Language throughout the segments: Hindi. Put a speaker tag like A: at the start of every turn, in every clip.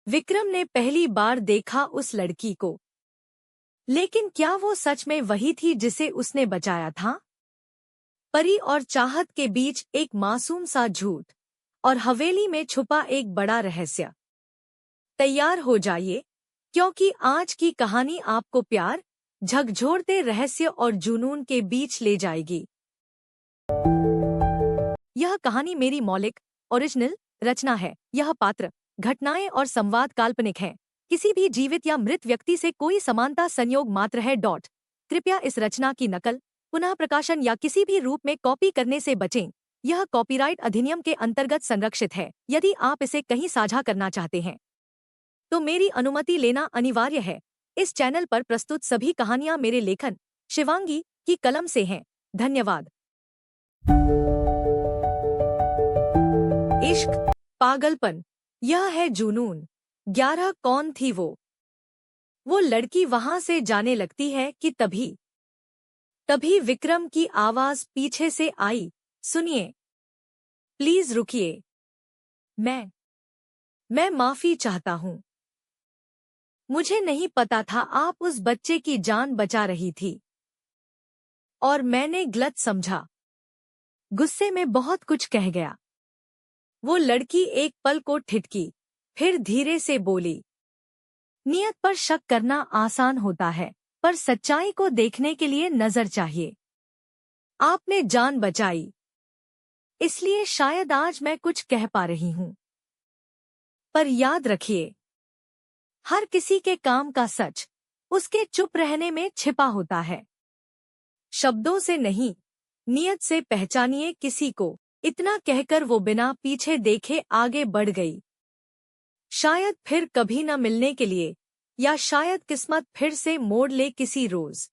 A: विक्रम ने पहली बार देखा उस लड़की को। लेकिन क्या वो सच में वही थी जिसे उसने बचाया था? परी और चाहत के बीच एक मासूम सा झूठ और हवेली में छुपा एक बड़ा रहस्य। तैयार हो जाइए, क्योंकि आज की कहानी आपको प्यार, झकझोरते रहस्य और जुनून के बीच ले जाएगी। यह कहानी मेरी मौलिक ओरिजिनल रचना है। यह पात्र, घटनाएं और संवाद काल्पनिक हैं। किसी भी जीवित या मृत व्यक्ति से कोई समानता संयोग मात्र है। कृपया इस रचना की नकल, पुनः प्रकाशन या किसी भी रूप में कॉपी करने से बचें। यह कॉपीराइट अधिनियम के अंतर्गत संरक्षित है। यदि आप इसे कहीं साझा करना चाहते हैं तो मेरी अनुमति लेना अनिवार्य है। इस चैनल पर प्रस्तुत सभी कहानियां मेरे लेखन शिवांगी की कलम से हैं। धन्यवाद। इश्क, पागलपन, यह है जुनून। 11 कौन थी वो लड़की वहां से जाने लगती है कि तभी विक्रम की आवाज पीछे से आई, सुनिए, प्लीज रुकिए, मैं माफी चाहता हूं। मुझे नहीं पता था आप उस बच्चे की जान बचा रही थी और मैंने गलत समझा। गुस्से में बहुत कुछ कह गया। वो लड़की एक पल को ठिठकी, फिर धीरे से बोली, नियत पर शक करना आसान होता है, पर सच्चाई को देखने के लिए नजर चाहिए। आपने जान बचाई, इसलिए शायद आज मैं कुछ कह पा रही हूं। पर याद रखिए, हर किसी के काम का सच उसके चुप रहने में छिपा होता है। शब्दों से नहीं, नियत से पहचानिए किसी को। इतना कहकर वो बिना पीछे देखे आगे बढ़ गई। शायद फिर कभी न मिलने के लिए, या शायद किस्मत फिर से मोड़ ले किसी रोज।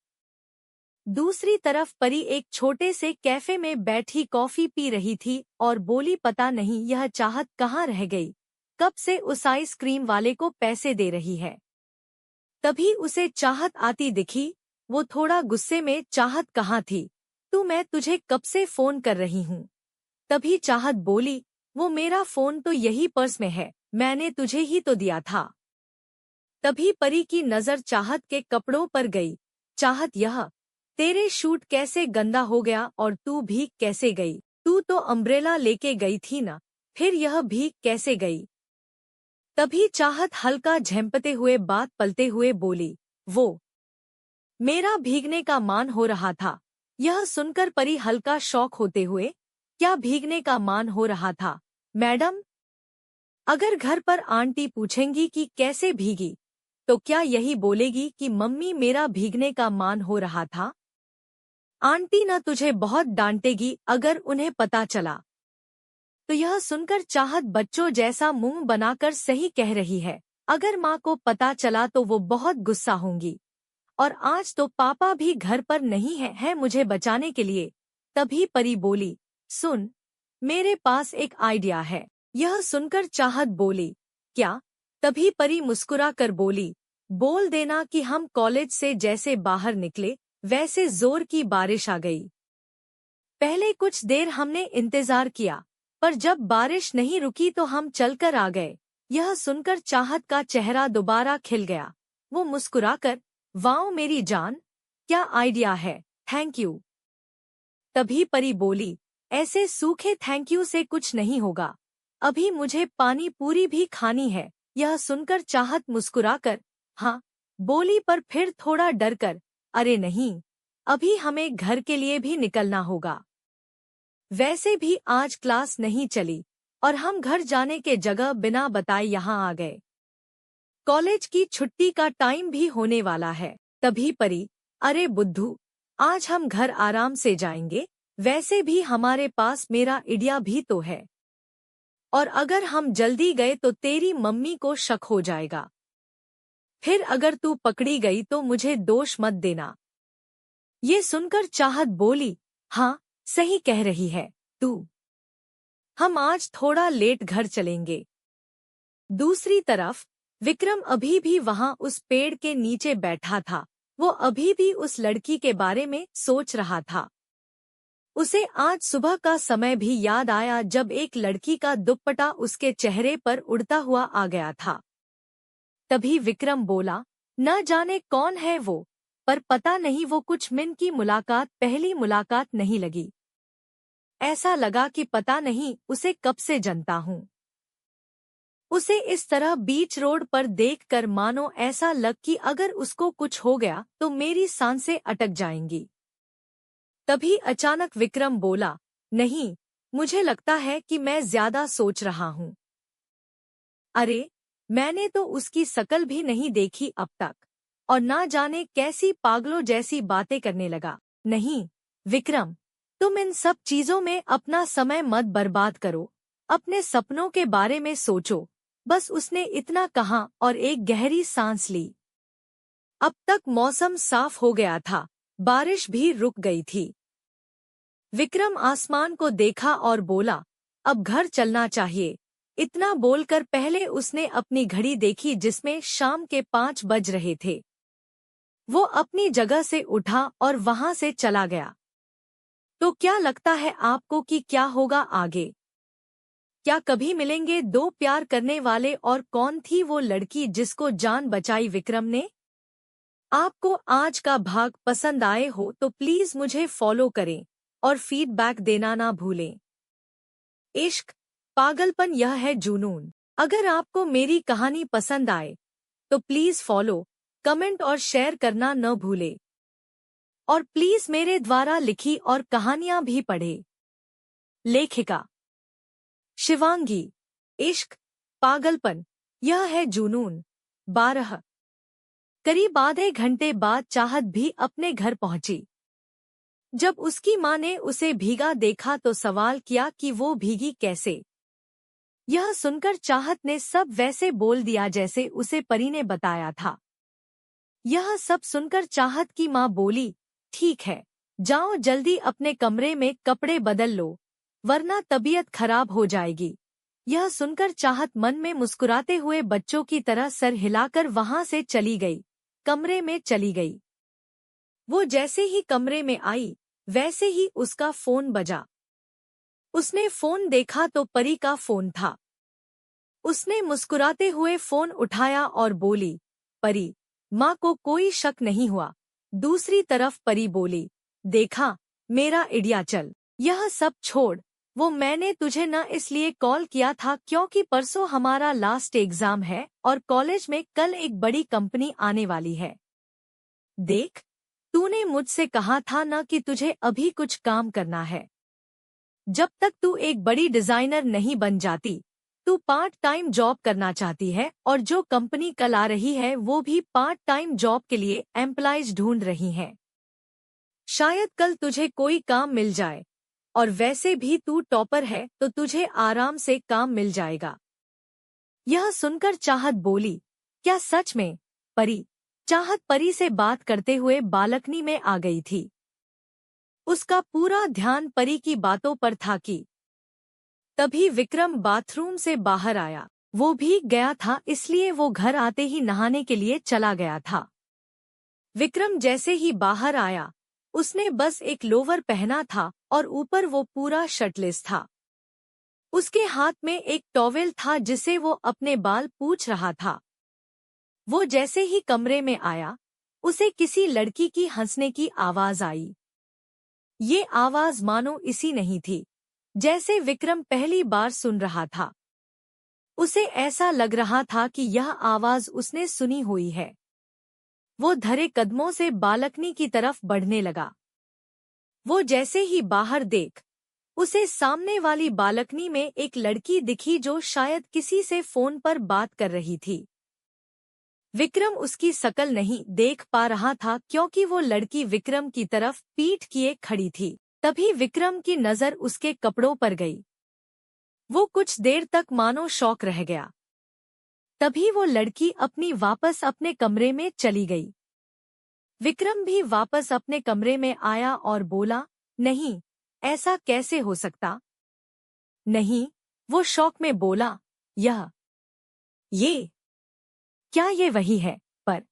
A: दूसरी तरफ परी एक छोटे से कैफे में बैठी कॉफी पी रही थी और बोली, पता नहीं यह चाहत कहाँ रह गई, कब से उस आइसक्रीम वाले को पैसे दे रही है। तभी उसे चाहत आती दिखी। वो थोड़ा गुस्से में, चाहत कहाँ थी तू, मैं तुझे कब से फोन कर रही हूँ। तभी चाहत बोली, वो मेरा फोन तो यही पर्स में है, मैंने तुझे ही तो दिया था। तभी परी की नजर चाहत के कपड़ों पर गई। चाहत, यह तेरे शूट कैसे गंदा हो गया, और तू भीग कैसे गई? तू तो अम्ब्रेला लेके गई थी ना, फिर यह भीग कैसे गई? तभी चाहत हल्का झेंपते हुए, बात पलते हुए बोली, वो मेरा भीगने का मान हो रहा था। यह सुनकर परी हल्का शौक होते हुए, क्या भीगने का मान हो रहा था मैडम? अगर घर पर आंटी पूछेंगी कि कैसे भीगी, तो क्या यही बोलेगी कि मम्मी मेरा भीगने का मान हो रहा था? आंटी न तुझे बहुत डांटेगी अगर उन्हें पता चला। तो यह सुनकर चाहत बच्चों जैसा मुंह बनाकर सही कह रही है। अगर माँ को पता चला तो वो बहुत गुस्सा होंगी। और आज तो पापा भी घर पर नहीं है मुझे बचाने के लिए। तभी परी बोली, सुन, मेरे पास एक आइडिया है। यह सुनकर चाहत बोली, क्या? तभी परी मुस्कुरा कर बोली, बोल देना कि हम कॉलेज से जैसे बाहर निकले वैसे जोर की बारिश आ गई। पहले कुछ देर हमने इंतजार किया, पर जब बारिश नहीं रुकी तो हम चलकर आ गए। यह सुनकर चाहत का चेहरा दोबारा खिल गया। वो मुस्कुराकर, वाओ मेरी जान, क्या आइडिया है, थैंक यू। तभी परी बोली, ऐसे सूखे थैंक यू से कुछ नहीं होगा, अभी मुझे पानी पूरी भी खानी है। यह सुनकर चाहत मुस्कुराकर हाँ बोली, पर फिर थोड़ा डर कर, अरे नहीं, अभी हमें घर के लिए भी निकलना होगा। वैसे भी आज क्लास नहीं चली और हम घर जाने के जगह बिना बताए यहाँ आ गए। कॉलेज की छुट्टी का टाइम भी होने वाला है। तभी परी, अरे बुद्धू, आज हम घर आराम से जाएंगे, वैसे भी हमारे पास मेरा आइडिया भी तो है। और अगर हम जल्दी गए तो तेरी मम्मी को शक हो जाएगा। फिर अगर तू पकड़ी गई तो मुझे दोष मत देना। ये सुनकर चाहत बोली, हाँ सही कह रही है तू, हम आज थोड़ा लेट घर चलेंगे। दूसरी तरफ विक्रम अभी भी वहां उस पेड़ के नीचे बैठा था। वो अभी भी उस लड़की के बारे में सोच रहा था। उसे आज सुबह का समय भी याद आया जब एक लड़की का दुपट्टा उसके चेहरे पर उड़ता हुआ आ गया था। तभी विक्रम बोला, न जाने कौन है वो, पर पता नहीं वो कुछ मिन की मुलाकात पहली मुलाकात नहीं लगी। ऐसा लगा कि पता नहीं उसे कब से जानता हूँ। उसे इस तरह बीच रोड पर देखकर मानो ऐसा लग कि अगर उसको कुछ हो गया तो मेरी सांसें अटक जाएंगी। तभी अचानक विक्रम बोला, नहीं, मुझे लगता है कि मैं ज्यादा सोच रहा हूँ। अरे, मैंने तो उसकी शकल भी नहीं देखी अब तक, और ना जाने कैसी पागलों जैसी बातें करने लगा। नहीं, विक्रम, तुम इन सब चीजों में अपना समय मत बर्बाद करो, अपने सपनों के बारे में सोचो। बस उसने इतना कहा और एक गहरी सांस ली। अब तक मौसम साफ हो गया था, बारिश भी रुक गई थी। विक्रम आसमान को देखा और बोला, अब घर चलना चाहिए। इतना बोलकर पहले उसने अपनी घड़ी देखी जिसमें शाम के 5 बज रहे थे। वो अपनी जगह से उठा और वहां से चला गया। तो क्या लगता है आपको कि क्या होगा आगे? क्या कभी मिलेंगे दो प्यार करने वाले, और कौन थी वो लड़की जिसको जान बचाई विक्रम ने? आपको आज का भाग पसंद आए हो तो प्लीज मुझे फॉलो करें और फीडबैक देना ना भूलें। इश्क, पागलपन, यह है जुनून। अगर आपको मेरी कहानी पसंद आए तो प्लीज फॉलो, कमेंट और शेयर करना न भूले। और प्लीज मेरे द्वारा लिखी और कहानियां भी पढ़े। लेखिका शिवांगी। इश्क, पागलपन, यह है जुनून। 12। करीब आधे घंटे बाद चाहत भी अपने घर पहुंची। जब उसकी मां ने उसे भीगा देखा तो सवाल किया कि वो भीगी कैसे। यह सुनकर चाहत ने सब वैसे बोल दिया जैसे उसे परी ने बताया था। यह सब सुनकर चाहत की मां बोली, ठीक है, जाओ जल्दी अपने कमरे में कपड़े बदल लो, वरना तबीयत खराब हो जाएगी। यह सुनकर चाहत मन में मुस्कुराते हुए बच्चों की तरह सर हिलाकर वहां से चली गई, कमरे में चली गई। वो जैसे ही कमरे में आई वैसे ही उसका फोन बजा। उसने फोन देखा तो परी का फोन था। उसने मुस्कुराते हुए फोन उठाया और बोली, परी, माँ को कोई शक नहीं हुआ। दूसरी तरफ परी बोली, देखा मेरा इडिया, चल यह सब छोड़। वो मैंने तुझे न इसलिए कॉल किया था क्योंकि परसों हमारा लास्ट एग्जाम है और कॉलेज में कल एक बड़ी कंपनी आने वाली है। देख, तूने मुझसे कहा था ना कि तुझे अभी कुछ काम करना है। जब तक तू एक बड़ी डिजाइनर नहीं बन जाती, तू पार्ट टाइम जॉब करना चाहती है, और जो कंपनी कल आ रही है वो भी पार्ट टाइम जॉब के लिए एम्प्लॉइज ढूंढ रही है। शायद कल तुझे कोई काम मिल जाए, और वैसे भी तू टॉपर है तो तुझे आराम से काम मिल जाएगा। यह सुनकर चाहत बोली, क्या सच में? परी। चाहत परी से बात करते हुए बालकनी में आ गई थी। उसका पूरा ध्यान परी की बातों पर था कि तभी विक्रम बाथरूम से बाहर आया। वो भीग गया था इसलिए वो घर आते ही नहाने के लिए चला गया था। विक्रम जैसे ही बाहर आया, उसने बस एक लोवर पहना था और ऊपर वो पूरा शर्टलेस था। उसके हाथ में एक टॉवेल था जिसे वो अपने बाल पूछ रहा था। वो जैसे ही कमरे में आया, उसे किसी लड़की की हंसने की आवाज आई। ये आवाज मानो इसी नहीं थी जैसे विक्रम पहली बार सुन रहा था। उसे ऐसा लग रहा था कि यह आवाज उसने सुनी हुई है। वो धरे कदमों से बालकनी की तरफ बढ़ने लगा। वो जैसे ही बाहर देख, उसे सामने वाली बालकनी में एक लड़की दिखी जो शायद किसी से फोन पर बात कर रही थी। विक्रम उसकी शकल नहीं देख पा रहा था क्योंकि वो लड़की विक्रम की तरफ पीठ किए खड़ी थी। तभी विक्रम की नजर उसके कपड़ों पर गई। वो कुछ देर तक मानो शॉक रह गया। तभी वो लड़की वापस अपने कमरे में चली गई। विक्रम भी वापस अपने कमरे में आया और बोला, नहीं, ऐसा कैसे हो सकता? नहीं, वो शौक में बोला, ये क्या ये वही है? पर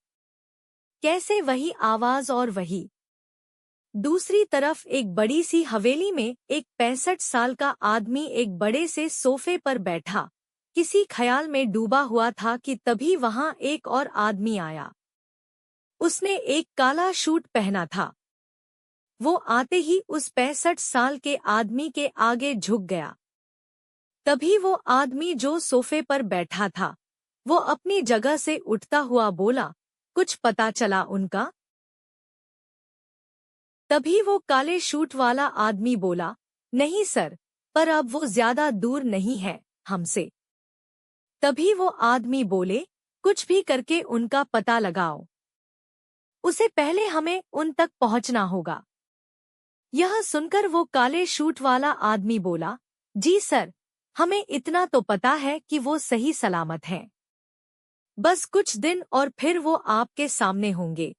A: कैसे वही आवाज और वही? दूसरी तरफ एक बड़ी सी हवेली में एक 65 साल का आदमी एक बड़े से सोफे पर बैठा किसी ख्याल में डूबा हुआ था कि तभी वहां एक और आदमी आया। उसने एक काला सूट पहना था। वो आते ही उस 65 साल के आदमी के आगे झुक गया। तभी वो आदमी जो सोफे पर बैठा था, वो अपनी जगह से उठता हुआ बोला, कुछ पता चला उनका? तभी वो काले सूट वाला आदमी बोला, नहीं सर, पर अब वो ज्यादा दूर नहीं है हमसे। तभी वो आदमी बोले, कुछ भी करके उनका पता लगाओ। उसे पहले हमें उन तक पहुंचना होगा। यह सुनकर वो काले सूट वाला आदमी बोला, जी सर, हमें इतना तो पता है कि वो सही सलामत हैं। बस कुछ दिन और फिर वो आपके सामने होंगे।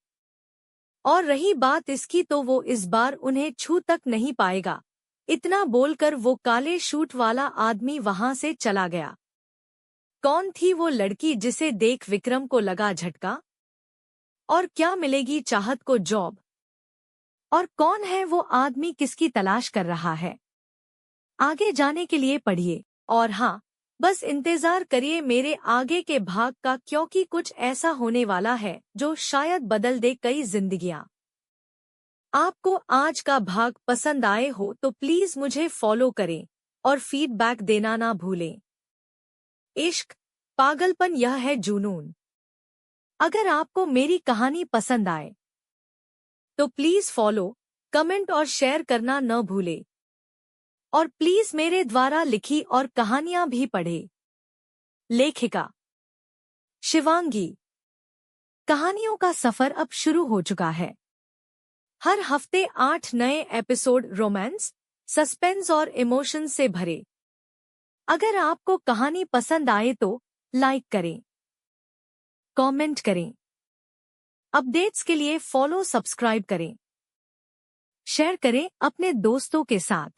A: और रही बात इसकी तो वो इस बार उन्हें छू तक नहीं पाएगा। इतना बोलकर वो काले सूट वाला आदमी वहां से चला गया। कौन थी वो लड़की जिसे देख विक्रम को लगा झटका? और क्या मिलेगी चाहत को जॉब? और कौन है वो आदमी किसकी तलाश कर रहा है? आगे जाने के लिए पढ़िए। और हाँ, बस इंतजार करिए मेरे आगे के भाग का, क्योंकि कुछ ऐसा होने वाला है जो शायद बदल दे कई जिंदगियां। आपको आज का भाग पसंद आए हो तो प्लीज मुझे फॉलो करें और फीडबैक देना ना भूलें। इश्क, पागलपन, यह है जुनून। अगर आपको मेरी कहानी पसंद आए तो प्लीज फॉलो, कमेंट और शेयर करना न भूले। और प्लीज मेरे द्वारा लिखी और कहानियां भी पढ़े। लेखिका शिवांगी। कहानियों का सफर अब शुरू हो चुका है। हर हफ्ते 8 नए एपिसोड रोमांस, सस्पेंस और इमोशन से भरे। अगर आपको कहानी पसंद आए तो लाइक करें, कमेंट करें, अपडेट्स के लिए फॉलो सब्सक्राइब करें, शेयर करें अपने दोस्तों के साथ।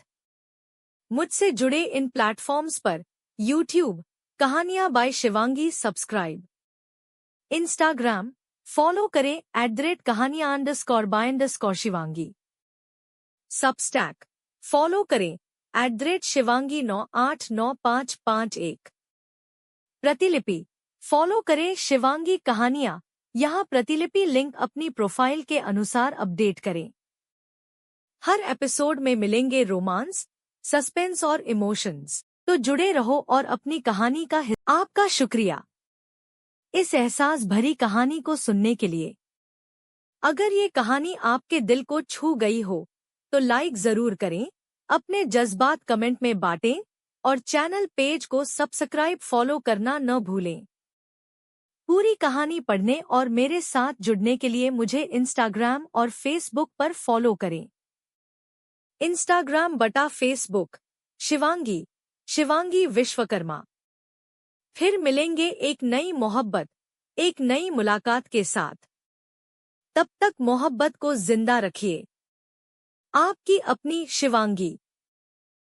A: मुझसे जुड़े इन प्लेटफॉर्म्स पर यूट्यूब कहानियां by Shivangi subscribe, Instagram follow करें @कहानियां_by_शिवांगी, सबस्टैक फॉलो करें @शिवांगी989551, प्रतिलिपि फॉलो करें शिवांगी कहानियां। यहाँ प्रतिलिपि लिंक अपनी प्रोफाइल के अनुसार अपडेट करें। हर एपिसोड में मिलेंगे रोमांस, सस्पेंस और इमोशंस। तो जुड़े रहो और अपनी कहानी का आपका शुक्रिया इस एहसास भरी कहानी को सुनने के लिए। अगर ये कहानी आपके दिल को छू गई हो तो लाइक जरूर करें, अपने जज्बात कमेंट में बांटें और चैनल पेज को सब्सक्राइब फॉलो करना न भूलें। पूरी कहानी पढ़ने और मेरे साथ जुड़ने के लिए मुझे इंस्टाग्राम और फेसबुक पर फॉलो करें। इंस्टाग्राम बटा फेसबुक शिवांगी विश्वकर्मा। फिर मिलेंगे एक नई मोहब्बत, एक नई मुलाकात के साथ। तब तक मोहब्बत को जिंदा रखिए। आपकी अपनी शिवांगी।